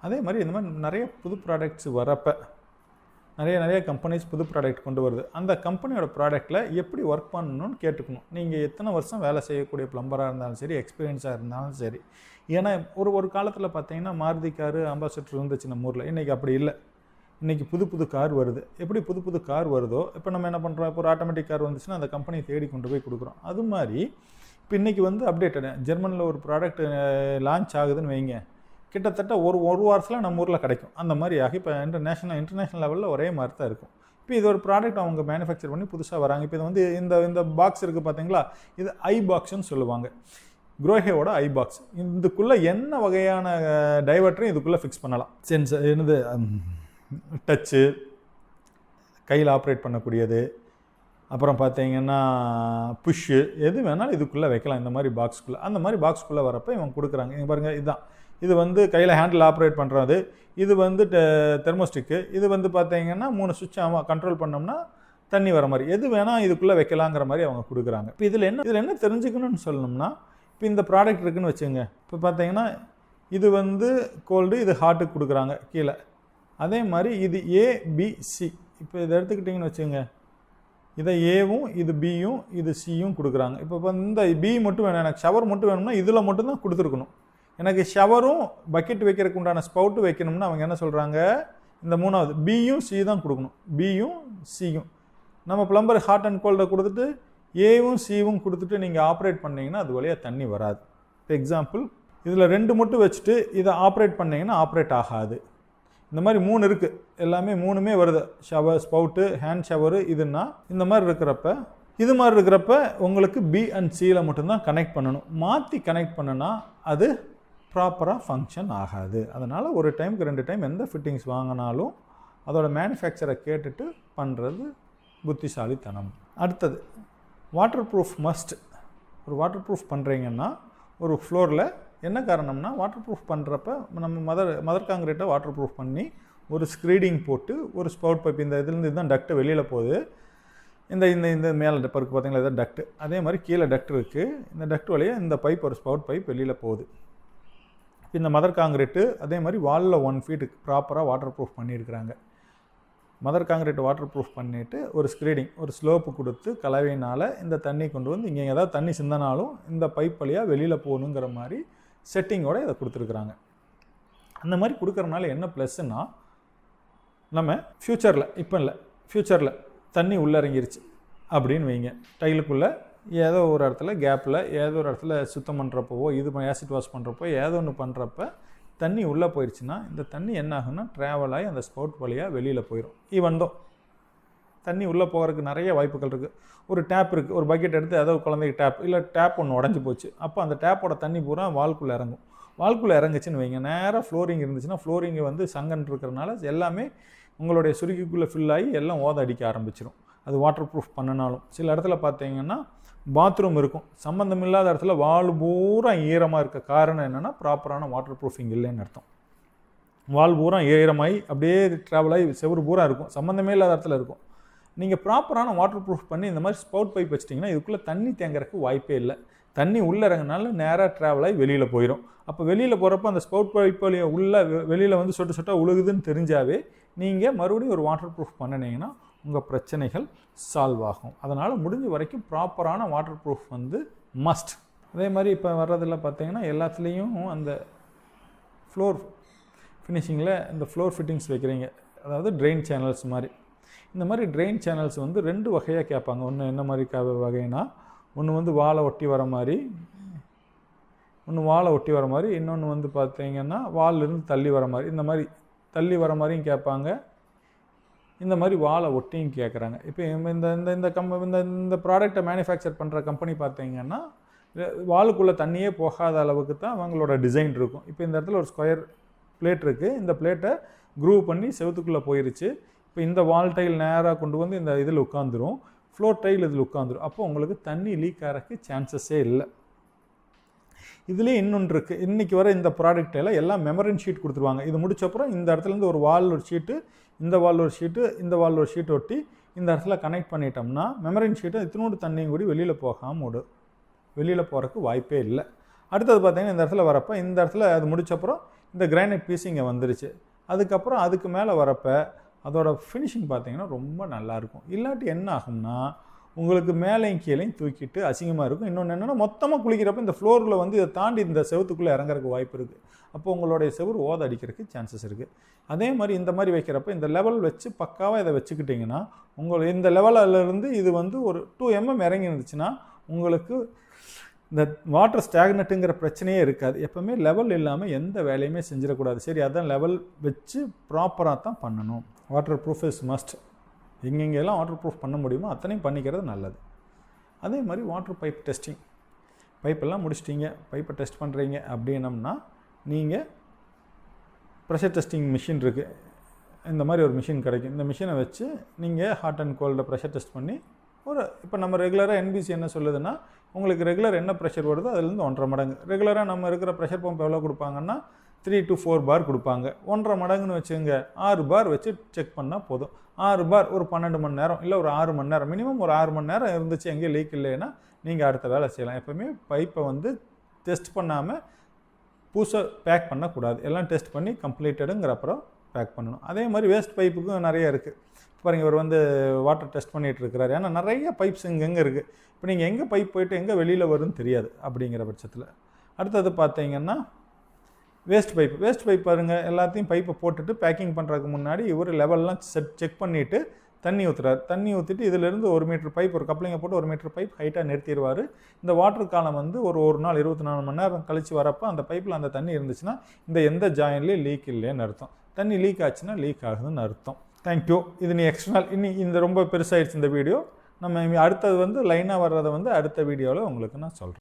அதே மாதிரி இந்த மாதிரி நிறைய புது ப்ராடக்ட்ஸ் வரப்போ நிறைய கம்பெனிஸ் புது ப்ராடக்ட் கொண்டு வருது. அந்த கம்பெனியோட ப்ராடக்ட்டில் எப்படி ஒர்க் பண்ணணும்னு கேட்டுக்கணும். நீங்கள் எத்தனை வருஷம் வேலை செய்யக்கூடிய ப்ளம்பராக இருந்தாலும் சரி, எக்ஸ்பீரியன்ஸாக இருந்தாலும் சரி. ஏன்னா ஒரு காலத்தில் பார்த்தீங்கன்னா மாருதி காரு அம்பாசிடர் இருந்துச்சு நம்ம ஊரில். இன்றைக்கி அப்படி இல்லை. இன்றைக்கி புது கார் வருது. எப்படி புது கார் வருதோ, இப்போ நம்ம என்ன பண்ணுறோம், இப்போ ஒரு ஆட்டோமேட்டிக் கார் வந்துச்சுன்னா அந்த கம்பெனியை தேடி கொண்டு போய் கொடுக்குறோம். அது மாதிரி இப்போ இன்றைக்கி வந்து அப்டேட்டடு ஜெர்மனியில் ஒரு ப்ராடக்ட் லான்ச் ஆகுதுன்னு வைங்க, கிட்டத்தட்ட ஒரு வாரத்தில் நம்ம ஊரில் கிடைக்கும். அந்த மாதிரி ஆகி இப்போ இன்டர்நேஷ்னல் லெவலில் ஒரே மாதிரி தான் இருக்கும். இப்போ இது ஒரு ப்ராடக்ட் அவங்க மேனுஃபேக்சர் பண்ணி புதுசாக வராங்க. இப்போ இது வந்து இந்த பாக்ஸ் இருக்குது பார்த்தீங்களா, இது ஐ பாக்ஸ்ன்னு சொல்லுவாங்க. குரோஹேவோட ஐ பாக்ஸ். இதுக்குள்ளே என்ன வகையான டைவர்ட்டரையும் இதுக்குள்ளே ஃபிக்ஸ் பண்ணலாம். சென்சர் என்னது, டச்சு, கையில் ஆப்ரேட் பண்ணக்கூடியது, அப்புறம் பார்த்தீங்கன்னா புஷ்ஷு, எது வேணாலும் இதுக்குள்ளே வைக்கலாம். இந்த மாதிரி பாக்ஸ்க்குள்ளே, அந்த மாதிரி பாக்ஸ்க்குள்ளே வரப்போ இவங்க கொடுக்குறாங்க. இங்கே பாருங்கள், இதுதான். இது வந்து கையில் ஹேண்டில் ஆப்ரேட் பண்ணுறது. இது வந்து தெர்மோஸ்டிக்கு. இது வந்து பார்த்தீங்கன்னா 3 சுவிட்ச் கண்ட்ரோல் பண்ணோம்னா தண்ணி வர மாதிரி, எது வேணால் இதுக்குள்ளே வைக்கலாங்கிற மாதிரி அவங்க கொடுக்குறாங்க. இப்போ இதில் என்ன தெரிஞ்சுக்கணும்னு சொல்லணும்னா, இப்போ இந்த ப்ராடக்ட் இருக்குதுன்னு வச்சுங்க. இப்போ பார்த்தீங்கன்னா இது வந்து கோல்டு, இது ஹாட்டுக்கு கொடுக்குறாங்க கீழே. அதே மாதிரி இது ஏபிசி. இப்போ இதை எடுத்துக்கிட்டிங்கன்னு வச்சுங்க, இதை ஏவும் இது பியும் இது சியும் கொடுக்குறாங்க. இப்போ இந்த பி மட்டும் வேணும், எனக்கு ஷவர் மட்டும் வேணும்னா இதில் மட்டும்தான் கொடுத்துருக்கணும். எனக்கு ஷவரும் பக்கெட் வைக்கிறதுக்கு உண்டான ஸ்பவுட்டு வைக்கணும்னா அவங்க என்ன சொல்கிறாங்க, இந்த 3வது பியும் சி தான் கொடுக்கணும். பியும் சியும் நம்ம ப்ளம்பர் ஹாட் அண்ட் கோல்டை கொடுத்துட்டு ஏவும் சிவும் கொடுத்துட்டு நீங்கள் ஆப்ரேட் பண்ணிங்கன்னா அது வழியாக தண்ணி வராது. எக்ஸாம்பிள், இதில் 2 மட்டும் வச்சுட்டு இதை ஆப்ரேட் பண்ணிங்கன்னா ஆப்ரேட் ஆகாது. இந்த மாதிரி 3 இருக்குது, எல்லாமே 3மே வருது. Shower, ஸ்பவுட்டு, hand shower. இதுன்னா இந்த மாதிரி இருக்கிறப்ப உங்களுக்கு பி அண்ட் சியில் மட்டும்தான் கனெக்ட் பண்ணணும். மாற்றி கனெக்ட் பண்ணுனா அது ப்ராப்பராக ஃபங்க்ஷன் ஆகாது. அதனால் ஒரு டைமுக்கு 2 டைம் எந்த ஃபிட்டிங்ஸ் வாங்கினாலும் அதோட மேனுஃபேக்சரை கேட்டுட்டு பண்ணுறது புத்திசாலித்தனம். அடுத்தது வாட்டர் ப்ரூஃப் மஸ்ட். ஒரு வாட்டர் ப்ரூஃப் பண்ணுறீங்கன்னா ஒரு ஃப்ளோரில் என்ன காரணம்னா, வாட்டர் ப்ரூஃப் பண்ணுறப்ப நம்ம மதர் காங்கிரீட்டை வாட்டர் ப்ரூஃப் பண்ணி ஒரு ஸ்க்ரீடிங் போட்டு ஒரு ஸ்பவுட் பைப், இந்த இதுலேருந்து இதுதான் டக்ட்டு வெளியில் போகுது. இந்த மேலே இருக்குது பார்த்தீங்களா, இதான் டக்ட்டு. அதே மாதிரி கீழே டக்ட் இருக்குது. இந்த டக்ட் வழியாக இந்த பைப், ஒரு ஸ்பவுட் பைப் வெளியில் போகுது. இந்த மதர் காங்கிரீட்டு அதே மாதிரி வாலில் 1 ஃபீட்டுக்கு ப்ராப்பராக வாட்டர் ப்ரூஃப் பண்ணியிருக்கிறாங்க. மதர் காங்கிரீட் வாட்டர் ப்ரூஃப் பண்ணிவிட்டு ஒரு ஸ்க்ரீடிங், ஒரு ஸ்லோப்பு கொடுத்து கலவையினால் இந்த தண்ணி கொண்டு வந்து இங்கே ஏதாவது தண்ணி சிந்தினாலும் இந்த பைப் வழியாக வெளியில் போகணுங்கிற மாதிரி செட்டிங்கோடு இதை கொடுத்துருக்குறாங்க. அந்த மாதிரி கொடுக்குறனால என்ன ப்ளஸ்ன்னா, நம்ம ஃப்யூச்சரில் தண்ணி உள்ளே இறங்கிருச்சு அப்படின்னு வைங்க, டைலுக்குள்ளே ஏதோ ஒரு இடத்துல கேப்பில் ஏதோ ஒரு இடத்துல சுத்தம் பண்ணுறப்போ, ஆசிட் வாஷ் பண்ணுறப்போ, ஏதோ ஒன்று பண்ணுறப்ப தண்ணி உள்ளே போயிடுச்சுன்னா இந்த தண்ணி என்ன ஆகுன்னா ட்ராவல் ஆகி அந்த ஸ்பவுட் வழியாக வெளியில் போயிடும். ஈவந்தோ தண்ணி உள்ளே போகிறதுக்கு நிறைய வாய்ப்புகள் இருக்குது. ஒரு டேப் இருக்குது, ஒரு பக்கெட் எடுத்து ஏதோ குழந்தைக்கு டேப் ஒன்று உடஞ்சி போச்சு. அப்போ அந்த டேப்போட தண்ணி பூரா வால்குள்ளே இறங்கும். வால்குள்ளே இறங்குச்சுன்னு வைங்க, நேராக ஃப்ளோரிங் இருந்துச்சுன்னா ஃப்ளோரிங் வந்து சங்கன் இருக்கிறனால எல்லாமே உங்களுடைய சுருக்கிக்குள்ளே ஃபில் ஆகி எல்லாம் ஓத அடிக்க ஆரம்பிச்சிடும். அது வாட்டர் ப்ரூஃப் பண்ணினாலும். சில இடத்துல பார்த்தீங்கன்னா பாத்ரூம் இருக்கும், சம்மந்தம் இல்லாத இடத்துல வால் பூரா ஈரமாக இருக்க காரணம் என்னென்னா ப்ராப்பரான வாட்டர் ப்ரூஃபிங் இல்லைன்னு அர்த்தம். வால் பூரா ஈரமாகி அப்படியே ட்ராவல் ஆகி செவரு பூரா இருக்கும், சம்மந்தமே இல்லாத இடத்துல இருக்கும். நீங்கள் ப்ராப்பரான வாட்டர் ப்ரூஃப் பண்ணி இந்த மாதிரி ஸ்பவுட் பைப் வச்சிட்டிங்கன்னா இதுக்குள்ளே தண்ணி தேங்குறதுக்கு வாய்ப்பே இல்லை. தண்ணி உள்ளே இறங்கினாலும் நேராக ட்ராவல் ஆகி வெளியில் போயிடும். அப்போ வெளியில் போகிறப்ப அந்த ஸ்பவுட் பைப் உள்ளே வெளியில் வந்து சொட்டாக உழுகுதுன்னு தெரிஞ்சாவே நீங்கள் மறுபடியும் ஒரு வாட்டர் ப்ரூஃப் பண்ணினீங்கன்னா உங்கள் பிரச்சனைகள் சால்வ் ஆகும். அதனால் முடிஞ்ச வரைக்கும் ப்ராப்பரான வாட்டர் ப்ரூஃப் வந்து மஸ்ட். அதே மாதிரி இப்போ வர்றதில் பார்த்தீங்கன்னா எல்லாத்துலேயும் அந்த ஃப்ளோர் ஃபினிஷிங்கில் இந்த ஃப்ளோர் ஃபிட்டிங்ஸ் வைக்கிறீங்க, அதாவது ட்ரெயின் சேனல்ஸ் மாதிரி. இந்த மாதிரி ட்ரெயின் சேனல்ஸ் வந்து 2 வகையாக கேட்பாங்க. ஒன்று என்ன மாதிரி வகைன்னா, ஒன்று வந்து வாழை ஒட்டி வர மாதிரி, இன்னொன்று வந்து பார்த்தீங்கன்னா வாலிலிருந்து தள்ளி வர மாதிரி. இந்த மாதிரி தள்ளி வர மாதிரியும் கேட்பாங்க, இந்த மாதிரி வாழை ஒட்டியும் கேட்குறாங்க. இப்போ இந்த ப்ராடக்டை மேனுஃபேக்சர் பண்ணுற கம்பெனி பார்த்தீங்கன்னா வாலுக்குள்ளே தண்ணியே போகாத அளவுக்கு தான் அவங்களோட டிசைன் இருக்கும். இப்போ இந்த இடத்துல ஒரு ஸ்கொயர் பிளேட் இருக்குது, இந்த பிளேட்டை க்ரூவ் பண்ணி செவத்துக்குள்ளே போயிருச்சு. இப்போ இந்த வால் டைல் நேராக கொண்டு வந்து இந்த இதில் உட்காந்துரும், ஃப்ளோர் டைல் இதில் உட்காந்துரும். அப்போ உங்களுக்கு தண்ணி லீக் ஆகிறதுக்கு சான்சஸே இல்லை. இதுலேயே இன்னொன்று இருக்குது, இன்றைக்கி வர இந்த ப்ராடக்டில் எல்லாம் மெமரின் ஷீட் கொடுத்துருவாங்க. இது முடிச்சப்பறம் இந்த இடத்துலேருந்து ஒரு வால் ஒரு ஷீட்டு, இந்த வால் ஒரு ஷீட்டு, இந்த வால் ஒரு ஷீட் ஒட்டி இந்த இடத்துல கனெக்ட் பண்ணிட்டோம்னா மெமரின் ஷீட்டை இத்தினோடு தண்ணியும் கூடி வெளியில் போகாமல் வெளியில் போகிறதுக்கு வாய்ப்பே இல்லை. அடுத்தது பார்த்திங்கன்னா இந்த இடத்துல வரப்போ இந்த இடத்துல அது முடிச்சப்பறம் இந்த கிரானைட் பீஸ் இங்கே வந்துருச்சு. அதுக்கப்புறம் அதுக்கு மேலே வரப்போ அதோட ஃபினிஷிங் பார்த்தீங்கன்னா ரொம்ப நல்லாயிருக்கும். இல்லாட்டி என்ன ஆகும்னா உங்களுக்கு மேலேயும் கீழேயும் தூக்கிட்டு அசிங்கமாக இருக்கும். இன்னொன்று என்னென்னா மொத்தமாக குளிக்கிறப்ப இந்த ஃப்ளோரில் வந்து இதை தாண்டி இந்த செவத்துக்குள்ளே இறங்குறதுக்கு வாய்ப்பு இருக்குது. அப்போ உங்களுடைய செவுறு ஓத அடிக்கிறதுக்கு சான்சஸ் இருக்குது. அதே மாதிரி இந்த மாதிரி வைக்கிறப்ப இந்த லெவல் வச்சு பக்காவாக இதை வச்சுக்கிட்டிங்கன்னா இந்த லெவலிருந்து இது வந்து ஒரு 2 mm இறங்கி இருந்துச்சுன்னா உங்களுக்கு இந்த வாட்டர் ஸ்டாக்னட்டுங்கிற பிரச்சனையே இருக்காது. எப்போவுமே லெவல் இல்லாமல் எந்த வேலையுமே செஞ்சிடக்கூடாது. சரி, அதான் லெவல் வச்சு ப்ராப்பராக தான் பண்ணணும். Water proof is must. எங்கெங்கெல்லாம் வாட்டர் ப்ரூஃப் பண்ண முடியுமோ அத்தனையும் பண்ணிக்கிறது நல்லது. அதே மாதிரி வாட்டர் பைப் டெஸ்டிங், பைப்பெல்லாம் முடிச்சிட்டிங்க, பைப்பை டெஸ்ட் பண்ணுறீங்க அப்படின்னம்னா நீங்கள் ப்ரெஷர் டெஸ்டிங் மிஷின் இருக்குது. இந்த மாதிரி ஒரு மிஷின் கிடைக்கும். இந்த மிஷினை வச்சு நீங்கள் ஹாட் அண்ட் கோல்டை ப்ரெஷர் டெஸ்ட் பண்ணி இப்போ நம்ம ரெகுலராக NBC என்ன சொல்லுதுன்னா உங்களுக்கு ரெகுலர் என்ன ப்ரெஷர் வருதோ அதுலேருந்து 1.5 மடங்கு. ரெகுலராக நம்ம இருக்கிற ப்ரெஷர் பம்ப் எவ்வளோ கொடுப்பாங்கன்னா 3 to 4 பார் கொடுப்பாங்க. 1.5 மடங்குன்னு வச்சுங்க, 6 பார் வச்சு செக் பண்ணால் போதும். 6 பார் ஒரு 12 மணி நேரம் இல்லை ஒரு 6 மணி நேரம், மினிமம் ஒரு 6 மணி நேரம் இருந்துச்சு எங்கேயும் லீக் இல்லைன்னா நீங்கள் அடுத்த வேலை செய்யலாம். எப்போவுமே பைப்பை வந்து டெஸ்ட் பண்ணாமல் புதுசாக பேக் பண்ணக்கூடாது. எல்லாம் டெஸ்ட் பண்ணி கம்ப்ளீட்டடுங்கிற அப்புறம் பேக் பண்ணணும். அதே மாதிரி வேஸ்ட் பைப்புக்கும் நிறைய இருக்குது. பாருங்கள், இவர் வந்து வாட்டர் டெஸ்ட் பண்ணிகிட்டு இருக்கிறாரு. ஏன்னா நிறைய பைப்ஸ் இங்கெங்கே இருக்குது. இப்போ நீங்கள் எங்கே பைப் போயிட்டு எங்கே வெளியில் வரும்னு தெரியாது. அப்படிங்கிற பட்சத்தில் அடுத்தது பார்த்தீங்கன்னா வேஸ்ட் பைப் பாருங்கள், எல்லாத்தையும் பைப்பை போட்டுட்டு பேக்கிங் பண்ணுறதுக்கு முன்னாடி இவர் லெவல்லாம் செக் பண்ணிவிட்டு தண்ணி ஊற்றுறாரு. தண்ணி ஊற்றிட்டு இதிலேருந்து 1 மீட்டர் பைப், ஒரு கப்ளிங்கை போட்டு 1 மீட்டர் பைப் ஹைட்டாக நிறுத்திடுவார். இந்த வாட்டர் காலம் வந்து ஒரு நாள் 24 மணி நேரம் கழித்து வரப்போ அந்த பைப்பில் அந்த தண்ணி இருந்துச்சுன்னா இந்த எந்த ஜாயின்லேயும் லீக் இல்லைன்னு அர்த்தம். தண்ணி லீக் ஆச்சுன்னா லீக் ஆகுதுன்னு அர்த்தம். தேங்க்யூ. இது நீ எக்ஸ்டர்னல் இந்த ரொம்ப பெருசாகிடுச்சு இந்த வீடியோ. நம்ம அடுத்தது வந்து லைனாக வர்றதை வந்து அடுத்த வீடியோவில் உங்களுக்கு நான் சொல்கிறேன்.